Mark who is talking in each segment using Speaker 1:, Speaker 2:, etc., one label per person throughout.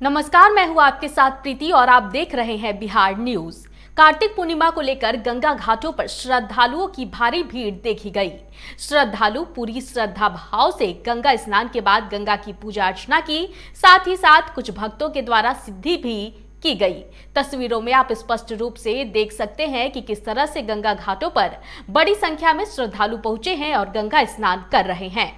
Speaker 1: नमस्कार, मैं हूं आपके साथ प्रीति और आप देख रहे हैं बिहार न्यूज। कार्तिक पूर्णिमा को लेकर गंगा घाटों पर श्रद्धालुओं की भारी भीड़ देखी गई। श्रद्धालु पूरी श्रद्धा भाव से गंगा स्नान के बाद गंगा की पूजा अर्चना की, साथ ही साथ कुछ भक्तों के द्वारा सिद्धि भी की गई। तस्वीरों में आप स्पष्ट रूप से देख सकते हैं कि किस तरह से गंगा घाटों पर बड़ी संख्या में श्रद्धालु पहुंचे हैं और गंगा स्नान कर रहे हैं।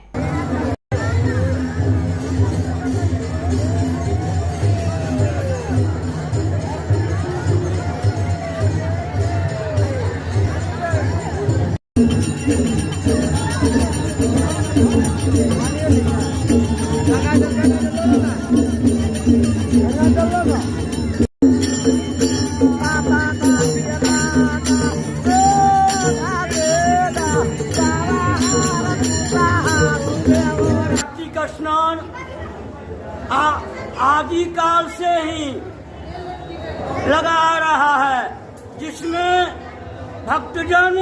Speaker 2: का स्नान आदिकाल से ही लगा रहा है, जिसमें भक्तजन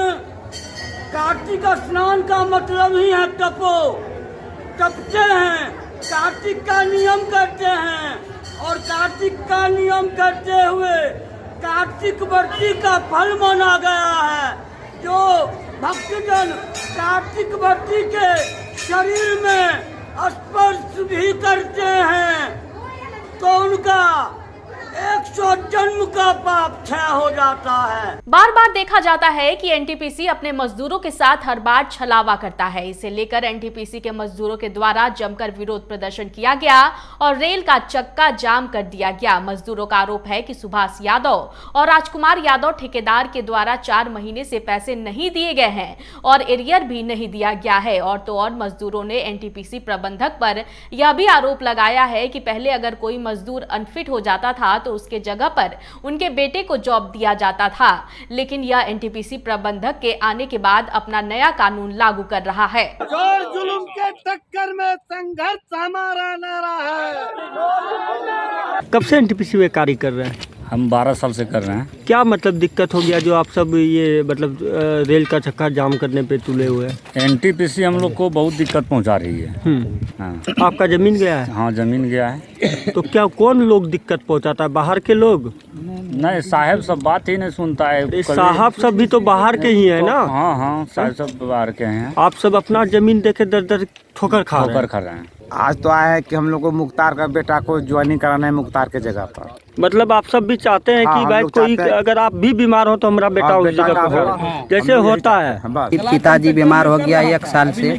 Speaker 2: कार्तिक स्नान का मतलब ही है तपते हैं, कार्तिक का नियम करते हैं और कार्तिक का नियम करते हुए कार्तिक व्रती का फल माना गया है। जो भक्तजन कार्तिक व्रती के शरीर में स्पर्श भी करते हैं तो उनका 100 जन्म का पाप क्षय हो जाता है।
Speaker 1: बार बार देखा जाता है कि एनटीपीसी अपने मजदूरों के साथ हर बार छलावा करता है। इसे लेकर एनटीपीसी के मजदूरों के द्वारा जमकर विरोध प्रदर्शन किया गया और रेल का चक्का जाम कर दिया गया। मजदूरों का आरोप है कि सुभाष यादव और राजकुमार यादव ठेकेदार के द्वारा 4 महीने से पैसे नहीं दिए गए हैं और एरियर भी नहीं दिया गया है। और तो और मजदूरों ने एनटीपीसी प्रबंधक पर यह भी आरोप लगाया है कि पहले अगर कोई मजदूर अनफिट हो जाता था तो उसके जगह पर उनके बेटे को जॉब दिया जाता था, लेकिन यह एनटीपीसी प्रबंधक के आने के बाद अपना नया कानून लागू कर रहा है।
Speaker 2: जोर जुल्म के टक्कर में संघर्ष हमारा नारा है।
Speaker 3: कब से एनटीपीसी में कार्य कर रहे हैं?
Speaker 4: हम 12 साल से कर रहे हैं।
Speaker 3: क्या मतलब दिक्कत हो गया जो आप सब ये मतलब रेल का चक्का जाम करने पे तुले हुए हैं?
Speaker 4: एनटीपीसी हम लोग को बहुत दिक्कत पहुंचा रही है। हाँ।
Speaker 3: आपका जमीन गया है?
Speaker 4: हाँ, जमीन गया है।
Speaker 3: तो क्या कौन लोग दिक्कत पहुंचाता है? बाहर के लोग?
Speaker 4: नहीं, साहब सब बात ही नहीं सुनता है।
Speaker 3: साहब सब भी तो बाहर के ही है ना?
Speaker 4: हाँ, साहब सब बाहर के हैं।
Speaker 3: आप सब अपना जमीन देके दर ठोकर खा रहे हैं।
Speaker 5: आज तो आया है कि हम लोग को मुख्तार का बेटा को ज्वाइनिंग कराना है मुख्तार के जगह पर।
Speaker 3: मतलब आप सब भी चाहते हैं कि भाई कोई अगर आप भी बीमार हो तो हमारा बेटा उस जगह पर जैसे होता है।
Speaker 6: पिताजी बीमार हो गया 1 साल से,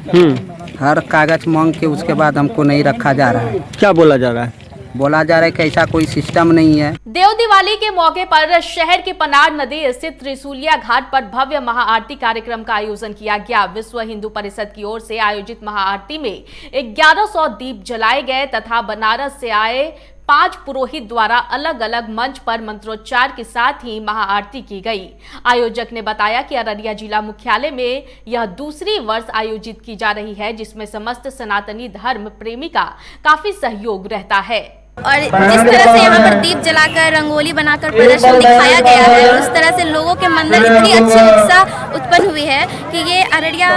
Speaker 6: हर कागज मांग के उसके बाद हमको नहीं रखा जा रहा है।
Speaker 3: क्या बोला जा रहा है?
Speaker 6: बोला जा रहा है कि ऐसा कोई सिस्टम नहीं है।
Speaker 1: देव दिवाली के मौके पर शहर के पनार नदी स्थित त्रिशूलिया घाट पर भव्य महाआरती कार्यक्रम का आयोजन किया गया। विश्व हिंदू परिषद की ओर से आयोजित महाआरती में 1100 दीप जलाए गए तथा बनारस से आए 5 पुरोहित द्वारा अलग अलग मंच पर मंत्रोच्चार के साथ ही महाआरती की गई। आयोजक ने बताया कि अररिया जिला मुख्यालय में यह दूसरी वर्ष आयोजित की जा रही है, जिसमें समस्त सनातनी धर्म प्रेमी का काफी सहयोग रहता है।
Speaker 7: और जिस तरह से यहाँ पर दीप जलाकर रंगोली बनाकर प्रदर्शन दिखाया गया है, उस तरह से लोगों के मन में इतनी अच्छी उत्साह उत्पन्न हुई है कि ये अररिया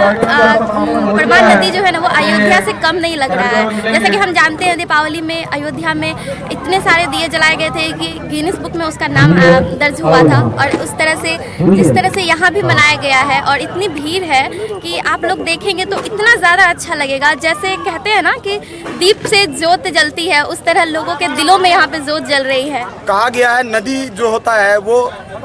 Speaker 7: परमान नदी जो है ना वो अयोध्या से कम नहीं लग रहा है। जैसा कि हम जानते हैं दीपावली में अयोध्या में इतने सारे दिए जलाए गए थे कि गिनीज बुक में उसका नाम दर्ज हुआ था, और उस तरह से जिस तरह से यहाँ भी मनाया गया है और इतनी भीड़ है कि आप लोग देखेंगे तो इतना ज़्यादा अच्छा लगेगा। जैसे कहते हैं ना कि दीप से ज्योत जलती है, उस तरह लोगों के दिलों में यहाँ पे जोत जल रही है।
Speaker 8: कहा गया है नदी जो होता है वो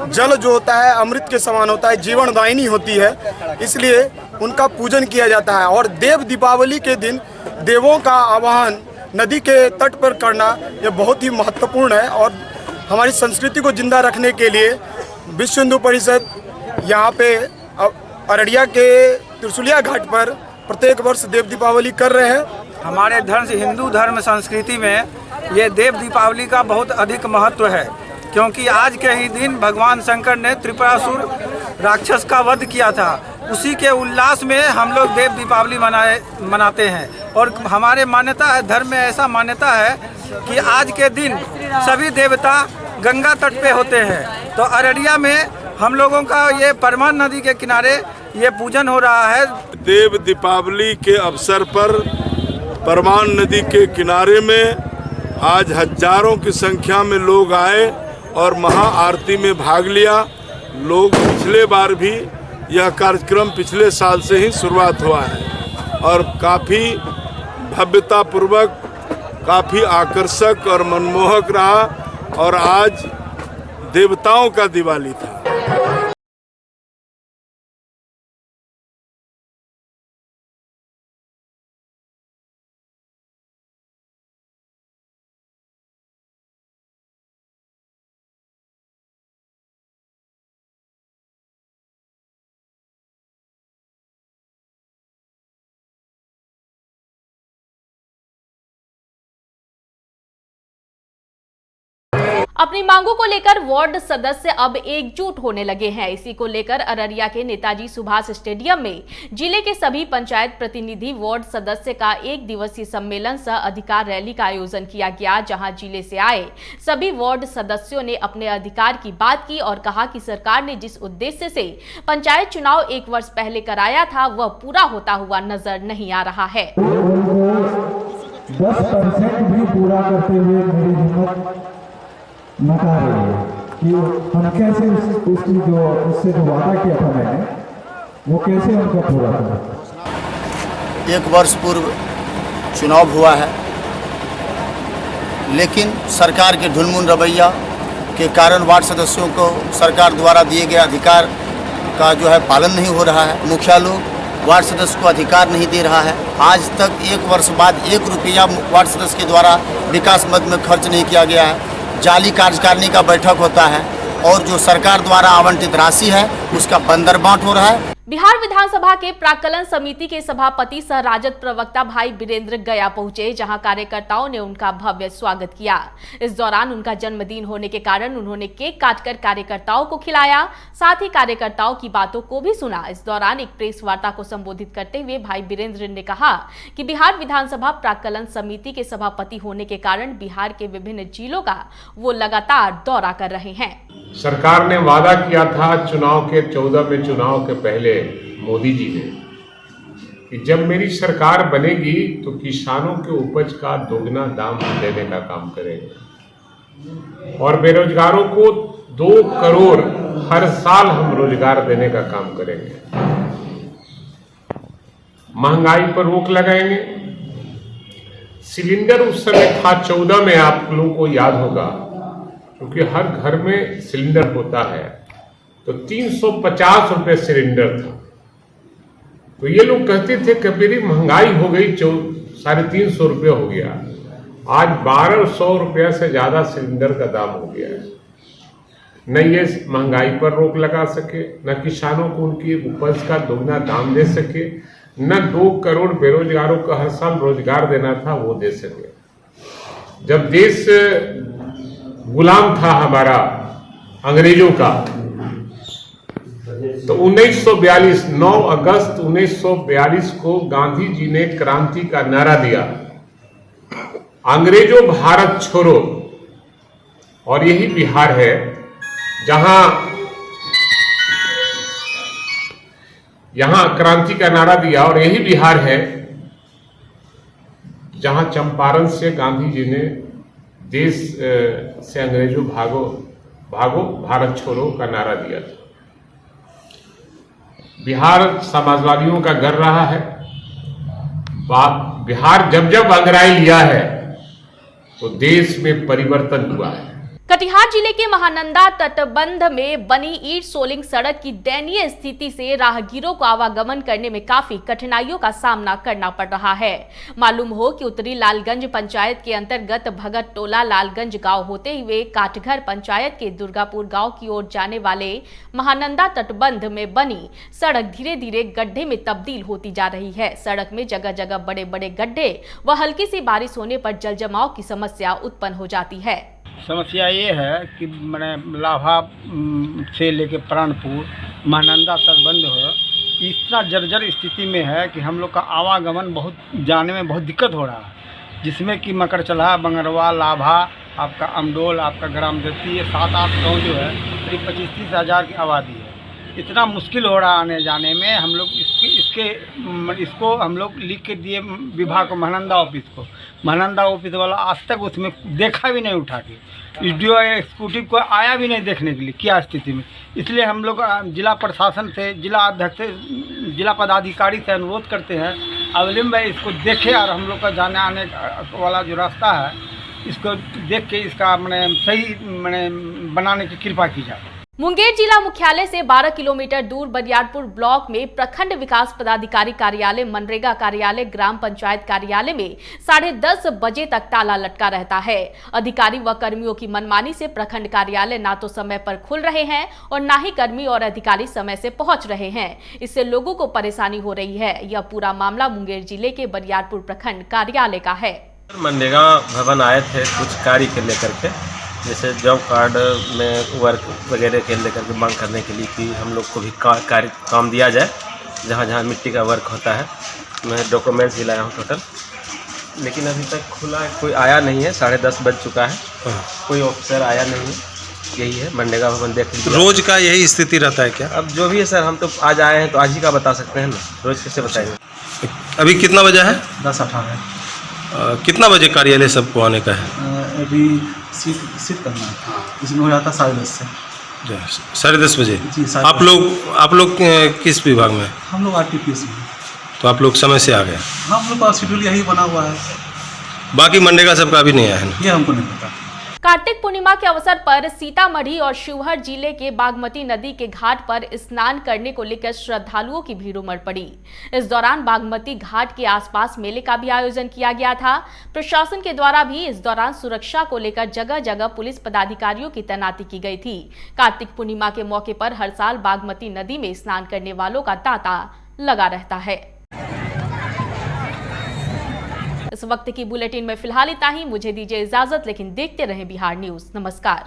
Speaker 8: जल जो होता है अमृत के समान होता है, जीवनदायिनी होती है, इसलिए उनका पूजन किया जाता है। और देव दीपावली के दिन देवों का आवाहन नदी के तट पर करना ये बहुत ही महत्वपूर्ण है। और हमारी संस्कृति को जिंदा रखने के लिए विश्व हिंदू परिषद यहाँ पे अररिया के त्रिशूलिया घाट पर प्रत्येक वर्ष देव दीपावली कर रहे हैं।
Speaker 5: हमारे धर्म से हिंदू धर्म संस्कृति में ये देव दीपावली का बहुत अधिक महत्व है, क्योंकि आज के ही दिन भगवान शंकर ने त्रिपुरासुर राक्षस का वध किया था। उसी के उल्लास में हम लोग देव दीपावली मनाते हैं। और हमारे मान्यता है, धर्म में ऐसा मान्यता है कि आज के दिन सभी देवता गंगा तट पे होते हैं। तो अररिया में हम लोगों का ये परमान नदी के किनारे ये पूजन हो रहा है।
Speaker 9: देव दीपावली के अवसर पर परमान नदी के किनारे में आज हजारों की संख्या में लोग आए और महाआरती में भाग लिया। लोग पिछले बार भी यह कार्यक्रम पिछले साल से ही शुरुआत हुआ है और काफ़ी भव्यतापूर्वक, काफ़ी आकर्षक और मनमोहक रहा और आज देवताओं का दिवाली था।
Speaker 1: अपनी मांगों को लेकर वार्ड सदस्य अब एकजुट होने लगे हैं। इसी को लेकर अररिया के नेताजी सुभाष स्टेडियम में जिले के सभी पंचायत प्रतिनिधि वार्ड सदस्य का एक दिवसीय सम्मेलन सह अधिकार रैली का आयोजन किया गया, जहां जिले से आए सभी वार्ड सदस्यों ने अपने अधिकार की बात की और कहा कि सरकार ने जिस उद्देश्य से पंचायत चुनाव 1 वर्ष पहले कराया था वह पूरा होता हुआ नजर नहीं आ रहा है।
Speaker 10: 10% भी पूरा करते हुए मेरी हिम्मत नकार रही है कि हम कैसे उसकी जो उससे जो वादा किया था मैंने वो कैसे उनका पूरा करें।
Speaker 11: 1 वर्ष पूर्व चुनाव हुआ है, लेकिन सरकार के ढुलमुन रवैया के कारण वार्ड सदस्यों को सरकार द्वारा दिए गए अधिकार का जो है पालन नहीं हो रहा है। मुखिया लोग वार्ड सदस्य को अधिकार नहीं दे रहा है। आज तक 1 वर्ष बाद 1 रुपया वार्ड सदस्य के द्वारा विकास मद में खर्च नहीं किया गया है। जाली कार्यकारिणी का बैठक होता है और जो सरकार द्वारा आवंटित राशि है उसका बंदरबांट हो रहा है।
Speaker 1: बिहार विधानसभा के प्राक्कलन समिति के सभापति सह राजद प्रवक्ता भाई वीरेंद्र गया पहुंचे, जहां कार्यकर्ताओं ने उनका भव्य स्वागत किया। इस दौरान उनका जन्मदिन होने के कारण उन्होंने केक काटकर कार्यकर्ताओं को खिलाया, साथ ही कार्यकर्ताओं की बातों को भी सुना। इस दौरान एक प्रेस वार्ता को संबोधित करते हुए भाई वीरेंद्र ने कहा कि बिहार विधानसभा प्राक्कलन समिति के सभापति होने के कारण बिहार के विभिन्न जिलों का वो लगातार दौरा कर रहे हैं।
Speaker 12: सरकार ने वादा किया था चुनाव के 14 में चुनाव के पहले मोदी जी ने कि जब मेरी सरकार बनेगी तो किसानों के उपज का दोगुना दाम देने का काम करेंगे और बेरोजगारों को 2 करोड़ हर साल हम रोजगार देने का काम करेंगे। महंगाई पर रोक लगाएंगे। सिलेंडर उस समय था 14 में, आप लोगों को याद होगा, क्योंकि हर घर में सिलेंडर होता है, तो 350 रुपये सिलेंडर था। तो ये लोग कहते थे कि मेरी महंगाई हो गई, 350 रुपये हो गया। आज 1200 रुपये से ज़्यादा सिलेंडर का दाम हो गया है। न ये महंगाई पर रोक लगा सके, न किसानों को उनकी उपज का दोगुना दाम दे सके, न 2 करोड़ बेरोजगारों को हर साल रोजगार देना था वो दे सके। जब देश गुलाम था हमारा अंग्रेजों का, तो 1942 9 अगस्त 1942 को गांधी जी ने क्रांति का नारा दिया, अंग्रेजों भारत छोड़ो। और यही बिहार है यहां क्रांति का नारा दिया, और यही बिहार है जहां चंपारण से गांधी जी ने देश से अंग्रेजों भागो भागो भारत छोड़ो का नारा दिया था। बिहार समाजवादियों का घर रहा है। बिहार जब जब अंग्रेज लिया है तो देश में परिवर्तन हुआ है।
Speaker 1: कटिहार जिले के महानंदा तटबंध में बनी ईंट सोलिंग सड़क की दयनीय स्थिति से राहगीरों को आवागमन करने में काफी कठिनाइयों का सामना करना पड़ रहा है। मालूम हो कि उत्तरी लालगंज पंचायत के अंतर्गत भगत टोला लालगंज गांव होते हुए काटघर पंचायत के दुर्गापुर गांव की ओर जाने वाले महानंदा तटबंध में बनी सड़क धीरे धीरे गड्ढे में तब्दील होती जा रही है। सड़क में जगह जगह बड़े बड़े गड्ढे व हल्की सी बारिश होने पर जल जमाव की समस्या उत्पन्न हो जाती है।
Speaker 13: समस्या ये है कि मैंने लाभा से लेके प्राणपुर महानंदा तटबंध हो इतना जर्जर स्थिति में है कि हम लोग का आवागमन बहुत जाने में बहुत दिक्कत हो रहा है, जिसमें कि मकरचल्हा, बंगरवा, लाभा, आपका अमडोल, आपका ग्राम देती, ये 7-8 गाँव जो है करीब 25-30 हज़ार की आबादी है। इतना मुश्किल हो रहा आने जाने में। हम लोग इस इसको हम लोग लिख के दिए विभाग को, महानंदा ऑफिस को। महानंदा ऑफिस वाला आज तक उसमें देखा भी नहीं उठा के, वीडियो एग्जीक्यूटिव को आया भी नहीं देखने के लिए क्या स्थिति में। इसलिए हम लोग जिला प्रशासन से, जिला अध्यक्ष से, जिला पदाधिकारी से अनुरोध करते हैं अविलंब इसको देखे और हम लोग का जाने आने वाला जो रास्ता है इसको देख के इसका सही बनाने की कृपा की जाए।
Speaker 1: मुंगेर जिला मुख्यालय से 12 किलोमीटर दूर बरियारपुर ब्लॉक में प्रखंड विकास पदाधिकारी कार्यालय, मनरेगा कार्यालय, ग्राम पंचायत कार्यालय में 10:30 बजे तक ताला लटका रहता है। अधिकारी व कर्मियों की मनमानी से प्रखंड कार्यालय ना तो समय पर खुल रहे हैं और ना ही कर्मी और अधिकारी समय से पहुंच रहे हैं। इससे लोगों को परेशानी हो रही है। यह पूरा मामला मुंगेर जिले के बरियारपुर प्रखंड कार्यालय का है। मनरेगा
Speaker 14: भवन आए थे कुछ कार्य के लेकर के, जैसे जॉब कार्ड में वर्क वगैरह के लेकर के मांग करने के लिए कि हम लोग को भी काम दिया जाए, जहाँ जहाँ मिट्टी का वर्क होता है। मैं डॉक्यूमेंट्स भी लाया हूँ टोटल, लेकिन अभी तक खुला कोई आया नहीं है। 10:30 बज चुका है, कोई ऑफिसर आया नहीं है। यही है मनरेगा भवन देख लीजिए।
Speaker 15: रोज का यही स्थिति रहता है क्या?
Speaker 14: अब जो भी है सर, हम तो आज आए हैं तो आज ही का बता सकते हैं ना, रोज कैसे बताएंगे।
Speaker 15: अभी कितना बजा है?
Speaker 14: 10:18।
Speaker 15: कितना बजे कार्यालय सबको आने का है?
Speaker 14: अभी सीट करना है, इसमें हो जाता 10:30 से
Speaker 15: 10:30 बजे। आप लोग किस विभाग में?
Speaker 14: हम लोग RTPS में।
Speaker 15: तो आप लोग समय से आ गए?
Speaker 14: हम लोग का शेड्यूल यही बना हुआ है।
Speaker 15: बाकी मनरेगा सबका अभी नहीं आया है ना?
Speaker 14: ये हमको नहीं पता।
Speaker 1: कार्तिक पूर्णिमा के अवसर पर सीतामढ़ी और शिवहर जिले के बागमती नदी के घाट पर स्नान करने को लेकर श्रद्धालुओं की भीड़ उमड़ पड़ी। इस दौरान बागमती घाट के आसपास मेले का भी आयोजन किया गया था। प्रशासन के द्वारा भी इस दौरान सुरक्षा को लेकर जगह जगह पुलिस पदाधिकारियों की तैनाती की गई थी। कार्तिक पूर्णिमा के मौके पर हर साल बागमती नदी में स्नान करने वालों का तांता लगा रहता है। इस वक्त की बुलेटिन में फिलहाल इतना ही। मुझे दीजिए इजाजत, लेकिन देखते रहें बिहार न्यूज। नमस्कार।